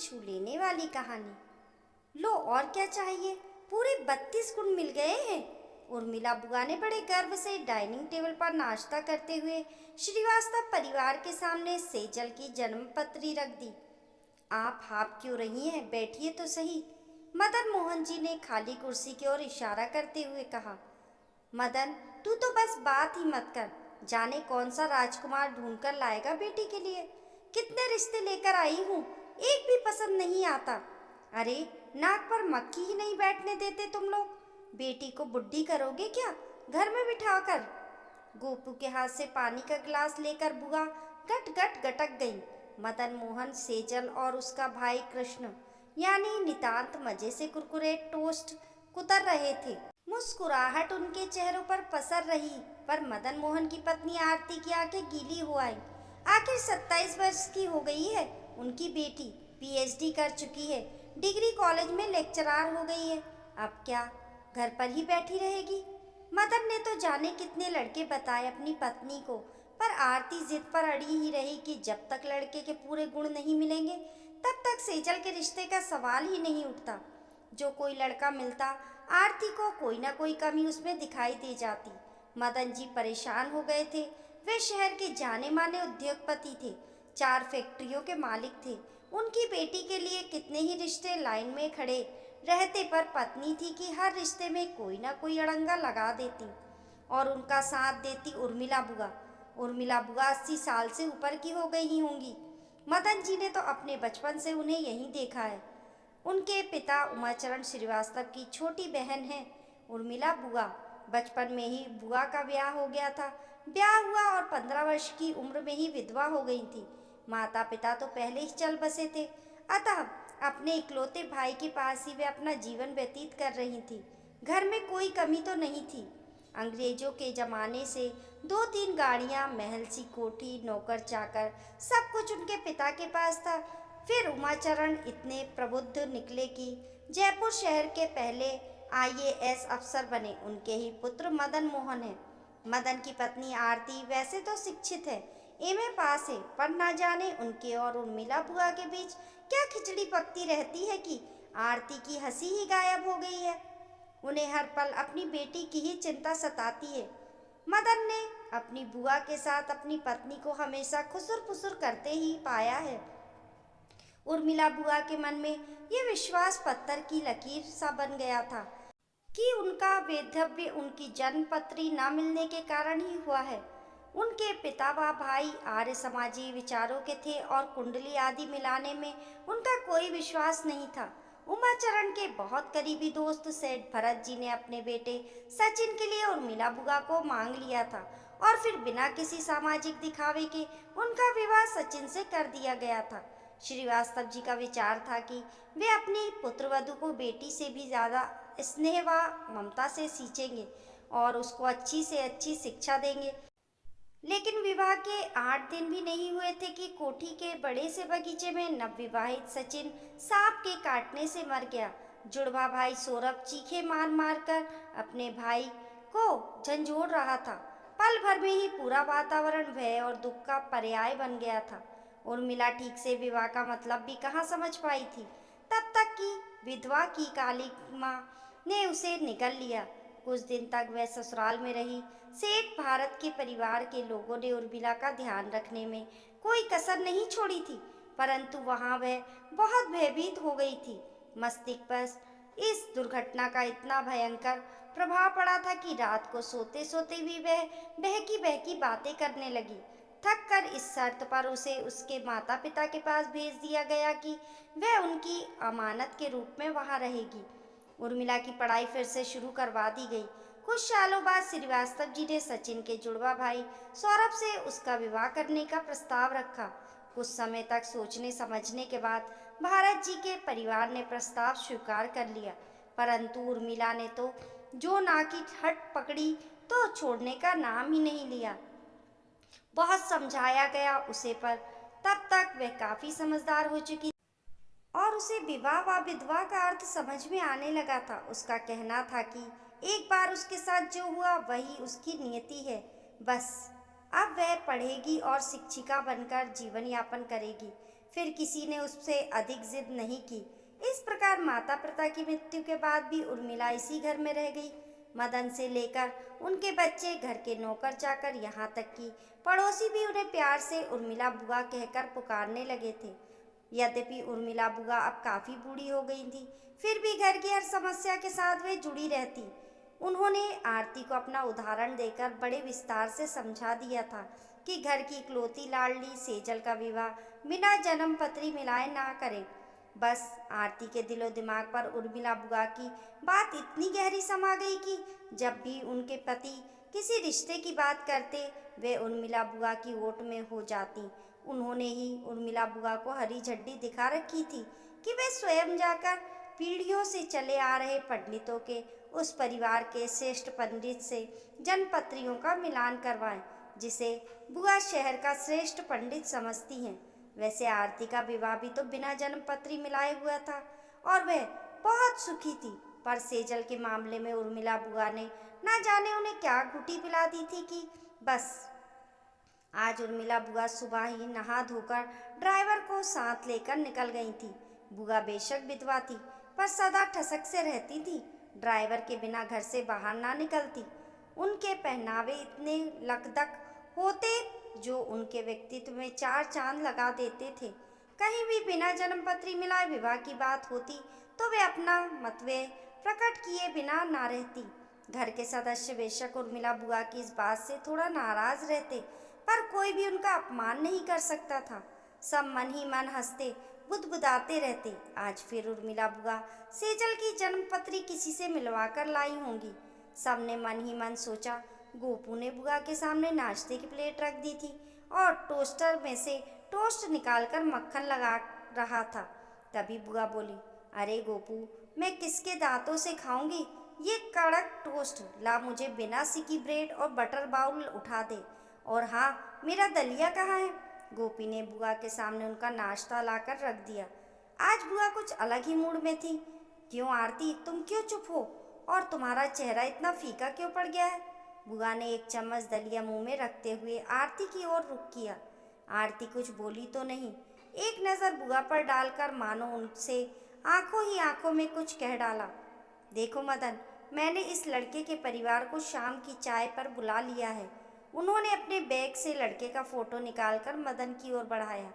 छू लेने वाली कहानी। लो और क्या चाहिए, पूरे 32 गुण मिल गए हैं। उर्मिला बुआ ने बड़े गर्व से डाइनिंग टेबल पर नाश्ता करते हुए श्रीवास्तव परिवार के सामने सेजल की जन्मपत्री रख दी। आप हाफ क्यों रही हैं, बैठिए तो सही। मदन मोहन जी ने खाली कुर्सी की ओर इशारा करते हुए कहा। मदन, तू तो बस बात ही मत कर, जाने कौन सा राजकुमार ढूंढकर लाएगा बेटी के लिए। कितने रिश्ते लेकर आई हूँ, एक भी पसंद नहीं आता। अरे, नाक पर मक्खी ही नहीं बैठने देते तुम लोग। बेटी को बुढ़ी करोगे क्या, घर में बिठा कर। गोपू के हाथ से पानी का गिलास लेकर बुआ गट गट गटक गई। मदन मोहन, सेजल और उसका भाई कृष्ण यानी नितांत मजे से कुरकुरे टोस्ट कुतर रहे थे। मुस्कुराहट उनके चेहरों पर पसर रही, पर मदन मोहन की पत्नी आरती की आंखें गीली हो आईं। आखिर 27 वर्ष की हो गई है उनकी बेटी, पीएचडी कर चुकी है, डिग्री कॉलेज में लेक्चरार हो गई है। अब क्या घर पर ही बैठी रहेगी। मदन ने तो जाने कितने लड़के बताए अपनी पत्नी को, पर आरती जिद पर अड़ी ही रही कि जब तक लड़के के पूरे गुण नहीं मिलेंगे तब तक सेजल के रिश्ते का सवाल ही नहीं उठता। जो कोई लड़का मिलता, आरती को कोई ना कोई कमी उसमें दिखाई दे जाती। मदन जी परेशान हो गए थे। वे शहर के जाने माने उद्योगपति थे, 4 फैक्ट्रियों के मालिक थे। उनकी बेटी के लिए कितने ही रिश्ते लाइन में खड़े रहते, पर पत्नी थी कि हर रिश्ते में कोई ना कोई अड़ंगा लगा देती। और उनका साथ देती उर्मिला बुआ। उर्मिला बुआ 80 साल से ऊपर की हो गई होंगी। मदन जी ने तो अपने बचपन से उन्हें यहीं देखा है। उनके पिता उमाचरण श्रीवास्तव की छोटी बहन है उर्मिला बुआ। बचपन में ही बुआ का ब्याह हो गया था। ब्याह हुआ और 15 वर्ष की उम्र में ही विधवा हो गई थी। माता पिता तो पहले ही चल बसे थे, अतः अपने इकलौते भाई के पास ही वे अपना जीवन व्यतीत कर रही थी। घर में कोई कमी तो नहीं थी। अंग्रेजों के जमाने से 2-3 गाड़ियां, महल सी कोठी, नौकर चाकर, सब कुछ उनके पिता के पास था। फिर उमाचरण इतने प्रबुद्ध निकले कि जयपुर शहर के पहले आईएएस अफसर बने। उनके ही पुत्र मदन मोहन है। मदन की पत्नी आरती वैसे तो शिक्षित है, एमए पास है, पर ना जाने उनके और उर्मिला बुआ के बीच क्या खिचड़ी पकती रहती है कि आरती की हंसी ही गायब हो गई है। उन्हें हर पल अपनी बेटी की ही चिंता सताती है। मदन ने अपनी बुआ के साथ अपनी पत्नी को हमेशा खुसुर फुसुर करते ही पाया है। उर्मिला बुआ के मन में ये विश्वास पत्थर की लकीर सा बन गया था कि उनका वैधव्य उनकी जन्मपत्री न मिलने के कारण ही हुआ है। उनके पिता व भाई आर्य समाजी विचारों के थे और कुंडली आदि मिलाने में उनका कोई विश्वास नहीं था। उमाचरण के बहुत करीबी दोस्त सेठ भरत जी ने अपने बेटे सचिन के लिए उर्मिला बुआ को मांग लिया था और फिर बिना किसी सामाजिक दिखावे के उनका विवाह सचिन से कर दिया गया था। श्रीवास्तव जी का विचार था कि वे अपनी पुत्रवधू को बेटी से भी ज़्यादा स्नेह व ममता से सींचेंगे और उसको अच्छी से अच्छी शिक्षा देंगे। लेकिन विवाह के 8 दिन भी नहीं हुए थे कि कोठी के बड़े से बगीचे में नवविवाहित सचिन सांप के काटने से मर गया। जुड़वा भाई सौरभ चीखे मार मार कर अपने भाई को झंझोड़ रहा था। पल भर में ही पूरा वातावरण भय और दुख का पर्याय बन गया था। उर्मिला ठीक से विवाह का मतलब भी कहाँ समझ पाई थी, तब तक कि विधवा की काली माँ ने उसे निगल लिया। कुछ दिन तक वह ससुराल में रही। सेठ भारत के परिवार के लोगों ने उर्मिला का ध्यान रखने में कोई कसर नहीं छोड़ी थी, परंतु वहाँ वह बहुत भयभीत हो गई थी। मस्तिष्क पर इस दुर्घटना का इतना भयंकर प्रभाव पड़ा था कि रात को सोते सोते भी वह बहकी बहकी बातें करने लगी। थक कर इस शर्त पर उसे उसके माता पिता के पास भेज दिया गया कि वह उनकी अमानत के रूप में वहाँ रहेगी। उर्मिला की पढ़ाई फिर से शुरू करवा दी गई। कुछ सालों बाद श्रीवास्तव जी ने सचिन के जुड़वा भाई सौरभ से उसका विवाह करने का प्रस्ताव रखा। कुछ समय तक सोचने समझने के बाद भारत जी के परिवार ने प्रस्ताव स्वीकार कर लिया, परंतु उर्मिला ने तो जो ना की हट पकड़ी तो छोड़ने का नाम ही नहीं लिया। बहुत समझाया गया उसे, पर तब तक वह काफी समझदार हो चुकी और उसे विवाह व विधवा का अर्थ समझ में आने लगा था। उसका कहना था कि एक बार उसके साथ जो हुआ वही उसकी नियति है, बस अब वह पढ़ेगी और शिक्षिका बनकर जीवन यापन करेगी। फिर किसी ने उससे अधिक जिद नहीं की। इस प्रकार माता पिता की मृत्यु के बाद भी उर्मिला इसी घर में रह गई। मदन से लेकर उनके बच्चे, घर के नौकर चाकर, यहाँ तक कि पड़ोसी भी उन्हें प्यार से उर्मिला बुआ कहकर पुकारने लगे थे। यद्यपि उर्मिला बुआ अब काफ़ी बूढ़ी हो गई थी, फिर भी घर की हर समस्या के साथ वे जुड़ी रहती। उन्होंने आरती को अपना उदाहरण देकर बड़े विस्तार से समझा दिया था कि घर की इकलौती लाडली सेजल का विवाह बिना जन्म पत्री मिलाए ना करे। बस आरती के दिलो दिमाग पर उर्मिला बुआ की बात इतनी गहरी समा गई कि जब भी उनके पति किसी रिश्ते की बात करते, वे उर्मिला बुआ की ओट में हो जाती। उन्होंने ही उर्मिला बुआ को हरी झंडी दिखा रखी थी कि वे स्वयं जाकर पीढ़ियों से चले आ रहे पंडितों के उस परिवार के श्रेष्ठ पंडित से जन्मपत्रियों का मिलान करवाएं, जिसे बुआ शहर का श्रेष्ठ पंडित समझती हैं। वैसे आरती का विवाह भी तो बिना जन्मपत्री मिलाए हुआ था और वह बहुत सुखी थी, पर सेजल के मामले में उर्मिला बुआ ने ना जाने उन्हें क्या घुटी पिला दी थी कि बस। आज उर्मिला बुआ सुबह ही नहा धोकर ड्राइवर को साथ लेकर निकल गई थी। बुआ बेशक विधवा थी, पर सदा ठसक से रहती थी। ड्राइवर के बिना घर से बाहर ना निकलती। उनके पहनावे इतने लकदक होते जो उनके व्यक्तित्व में चार चांद लगा देते थे। कहीं भी बिना जन्मपत्री मिलाए विवाह की बात होती तो वे अपना मतभेद प्रकट किए बिना ना रहती। घर के सदस्य बेशक उर्मिला बुआ की इस बात से थोड़ा नाराज रहते, पर कोई भी उनका अपमान नहीं कर सकता था। सब मन ही मन हंसते बुदबुदाते रहते। आज फिर उर्मिला बुआ सेजल की जन्मपत्री किसी से मिलवा कर लाई होंगी। सबने मन ही मन सोचा। गोपू ने बुआ के सामने नाश्ते की प्लेट रख दी थी और टोस्टर में से टोस्ट निकालकर मक्खन लगा रहा था। तभी बुआ बोली, अरे गोपू, मैं किसके दांतों से खाऊंगी ये कड़क टोस्ट। ला मुझे बिना सिकी ब्रेड और बटर बाउल उठा दे। और हाँ, मेरा दलिया कहाँ है? गोपी ने बुआ के सामने उनका नाश्ता लाकर रख दिया। आज बुआ कुछ अलग ही मूड में थी। क्यों आरती, तुम क्यों चुप हो और तुम्हारा चेहरा इतना फीका क्यों पड़ गया है? बुआ ने एक चम्मच दलिया मुंह में रखते हुए आरती की ओर रुख किया। आरती कुछ बोली तो नहीं। एक नज़र बुआ पर डालकर मानो उनसे आंखों ही आंखों में कुछ कह डाला। देखो मदन, मैंने इस लड़के के परिवार को शाम की चाय पर बुला लिया है। उन्होंने अपने बैग से लड़के का फोटो निकालकर मदन की ओर बढ़ाया।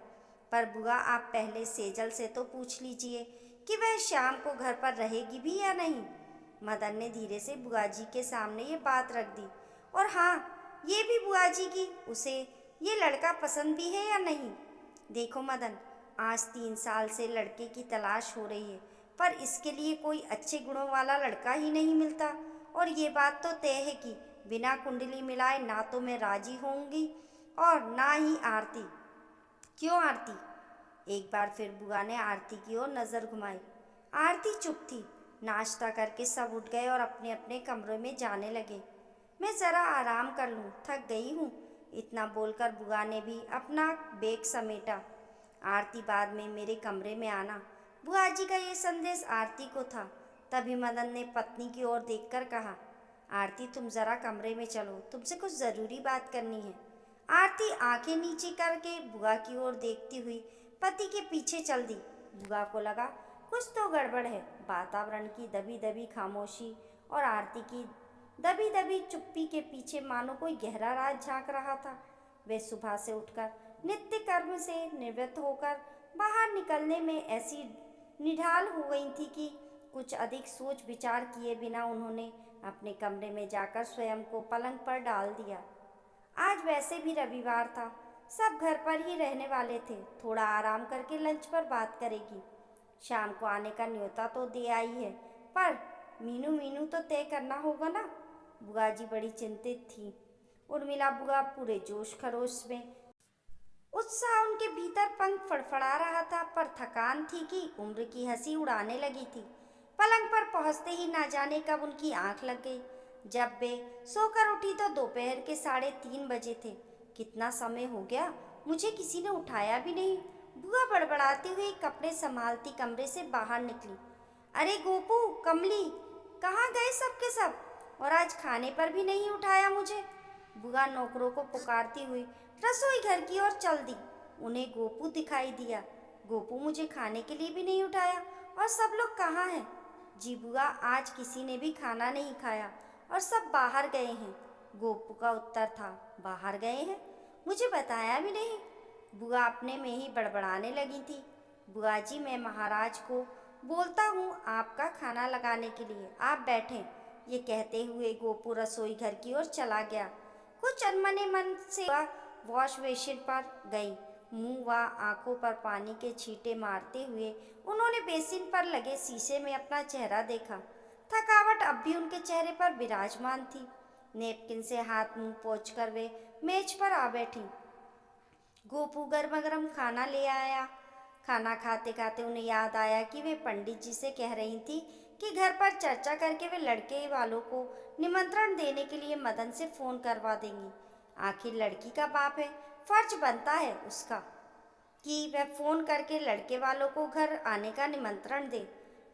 पर बुआ, आप पहले सेजल से तो पूछ लीजिए कि वह शाम को घर पर रहेगी भी या नहीं। मदन ने धीरे से बुआ जी के सामने ये बात रख दी। और हाँ, ये भी बुआ जी की उसे ये लड़का पसंद भी है या नहीं। देखो मदन, आज 3 साल से लड़के की तलाश हो रही है, पर इसके लिए कोई अच्छे गुणों वाला लड़का ही नहीं मिलता। और ये बात तो तय है कि बिना कुंडली मिलाए ना तो मैं राजी होंगी और ना ही आरती। क्यों आरती? एक बार फिर बुआ ने आरती की ओर नज़र घुमाई। आरती चुप थी। नाश्ता करके सब उठ गए और अपने अपने कमरों में जाने लगे। मैं ज़रा आराम कर लूँ, थक गई हूँ। इतना बोलकर बुआ ने भी अपना बैग समेटा। आरती, बाद में मेरे कमरे में आना। बुआ जी का ये संदेश आरती को था। तभी मदन ने पत्नी की ओर देखकर कहा, आरती, तुम ज़रा कमरे में चलो, तुमसे कुछ ज़रूरी बात करनी है। आरती आंखें नीचे करके बुआ की ओर देखती हुई पति के पीछे चल दी। बुआ को लगा कुछ तो गड़बड़ है। वातावरण की दबी दबी खामोशी और आरती की दबी दबी चुप्पी के पीछे मानो कोई गहरा राज झांक रहा था। वे सुबह से उठकर नित्य कर्म से निवृत्त होकर बाहर निकलने में ऐसी निढाल हो गई थी कि कुछ अधिक सोच विचार किए बिना उन्होंने अपने कमरे में जाकर स्वयं को पलंग पर डाल दिया। आज वैसे भी रविवार था, सब घर पर ही रहने वाले थे। थोड़ा आराम करके लंच पर बात करेगी। शाम को आने का न्योता तो दे आई है, पर मीनू मीनू तो तय करना होगा ना। बुआ जी बड़ी चिंतित थी। उर्मिला बुआ पूरे जोश खरोश में, उत्साह उनके भीतर पंख फड़फड़ा रहा था, पर थकान थी कि उम्र की हंसी उड़ाने लगी थी। पलंग पर पहुंचते ही ना जाने कब उनकी आंख लग गई। जब वे सोकर उठी तो दोपहर के 3:30 बजे थे। कितना समय हो गया, मुझे किसी ने उठाया भी नहीं। बुआ बड़बड़ाती हुई कपड़े संभालती कमरे से बाहर निकली। अरे गोपू, कमली, कहाँ गए सब के सब? और आज खाने पर भी नहीं उठाया मुझे। बुआ नौकरों को पुकारती हुई रसोई घर की ओर चल दी। उन्हें गोपू दिखाई दिया। गोपू मुझे खाने के लिए भी नहीं उठाया। और सब लोग कहाँ हैं? जी बुआ, आज किसी ने भी खाना नहीं खाया और सब बाहर गए हैं। गोपू का उत्तर था, बाहर गए हैं? मुझे बताया भी नहीं। बुआ अपने में ही बड़बड़ाने लगी थी। बुआ जी, मैं महाराज को बोलता हूँ आपका खाना लगाने के लिए, आप बैठें। ये कहते हुए गोपू रसोई घर की ओर चला गया। कुछ अनमने मन से वॉश बेसिन पर गई। मुंह व आंखों पर पानी के छींटे मारते हुए उन्होंने बेसिन पर लगे शीशे में अपना चेहरा देखा। थकावट अब भी उनके चेहरे पर विराजमान थी। नेपकिन से हाथ मुंह पोंछकर वे मेज पर आ बैठी। गोपू गर्मा गर्म खाना ले आया। खाना खाते खाते उन्हें याद आया कि वे पंडित जी से कह रही थी कि घर पर चर्चा करके वे लड़के वालों को निमंत्रण देने के लिए मदन से फोन करवा देंगी। आखिर लड़की का बाप है, फर्ज बनता है उसका कि वह फोन करके लड़के वालों को घर आने का निमंत्रण दे।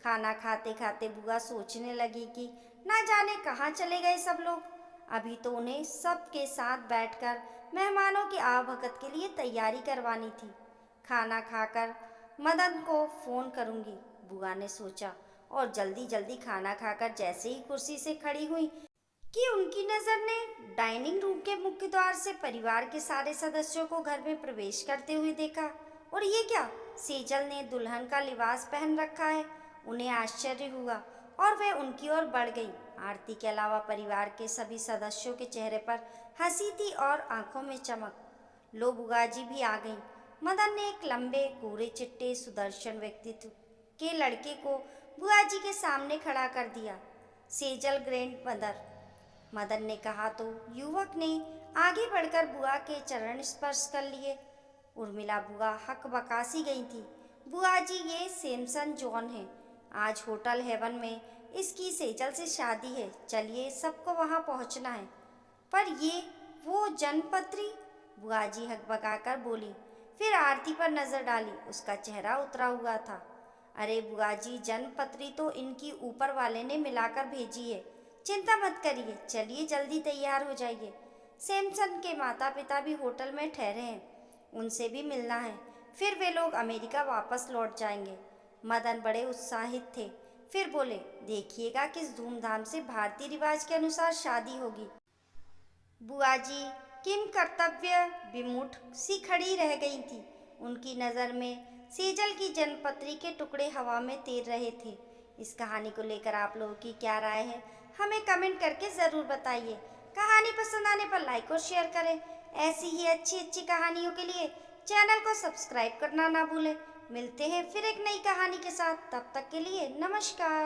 खाना खाते खाते बुआ सोचने लगी कि ना जाने कहाँ चले गए सब लोग। अभी तो उन्हें सबके साथ बैठकर मेहमानों की आवभगत के लिए तैयारी करवानी थी। खाना खाकर मदन को फोन करूंगी, बुआ ने सोचा, और जल्दी जल्दी खाना खाकर जैसे ही कुर्सी से खड़ी हुई कि उनकी नज़र ने डाइनिंग रूम के मुख्य द्वार से परिवार के सारे सदस्यों को घर में प्रवेश करते हुए देखा। और ये क्या, सेजल ने दुल्हन का लिबास पहन रखा है। उन्हें आश्चर्य हुआ और वह उनकी ओर बढ़ गई। आरती के अलावा परिवार के सभी सदस्यों के चेहरे पर हंसी थी और आंखों में चमक। लो, बुआ जी भी आ गई। मदन ने एक लंबे गोरे चिट्टे सुदर्शन व्यक्तित्व के लड़के को बुआ जी के सामने खड़ा कर दिया। सेजल ग्रैंड मदर, मदन ने कहा तो युवक ने आगे बढ़कर बुआ के चरण स्पर्श कर लिए। उर्मिला बुआ हकबकासी गई थी। बुआ जी, ये सैमसन जॉन है। आज होटल हेवन में इसकी सेजल से शादी है। चलिए, सबको वहाँ पहुँचना है। पर ये वो जन्मपत्री, बुआ जी हकबकाकर बोली। फिर आरती पर नजर डाली, उसका चेहरा उतरा हुआ था। अरे बुआ जी, जन्मपत्री तो इनकी ऊपर वाले ने मिलाकर भेजी है, चिंता मत करिए। चलिए जल्दी तैयार हो जाइए। सैमसन के माता पिता भी होटल में ठहरे हैं, उनसे भी मिलना है। फिर वे लोग अमेरिका वापस लौट जाएंगे। मदन बड़े उत्साहित थे। फिर बोले, देखिएगा किस धूमधाम से भारतीय रिवाज के अनुसार शादी होगी। बुआ जी किम कर्तव्य विमुख सी खड़ी रह गई थी। उनकी नज़र में सेजल की जन्मपत्री के टुकड़े हवा में तैर रहे थे। इस कहानी को लेकर आप लोगों की क्या राय है, हमें कमेंट करके ज़रूर बताइए। कहानी पसंद आने पर लाइक और शेयर करें। ऐसी ही अच्छी अच्छी कहानियों के लिए चैनल को सब्सक्राइब करना ना भूलें। मिलते हैं फिर एक नई कहानी के साथ, तब तक के लिए नमस्कार।